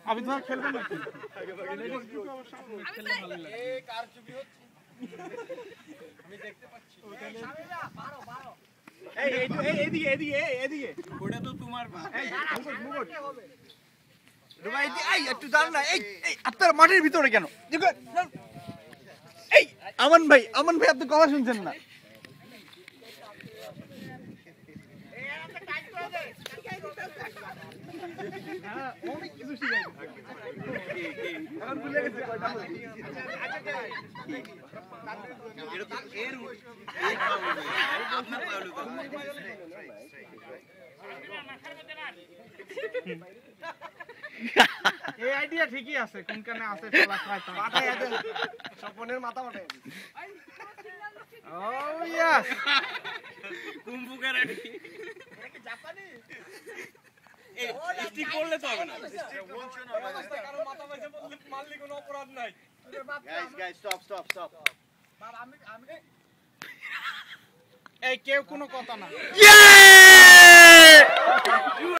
अभी तुम्हारा खेलबे ना আমি দেখতে পাচ্ছি এদিকে এদিকে এদিকে ওটা তো তোমার ভাই এই একটু দাঁড়ান না এই আপনার মাঠের ভিতরে কেন এই আমান ভাই আপনি কথা শুনছেন না অনেক কিছু শিখাই এখন ভুলে গেছে কয়টা এই আইডিয়া ঠিকই আছে কোনখানে আছে চলা খায় মাথায় আছে স্বপনের মাথা ওঠে ও ইয়েস কুম্বু কারানি এটা কি জাপানি এই স্টিক করলে তো হবে না কারো মাথা বাইছে বললে মারলি কোনো অপরাধ নাই গাইস স্টপ বাবা আমি এই কেউ কোনো কথা না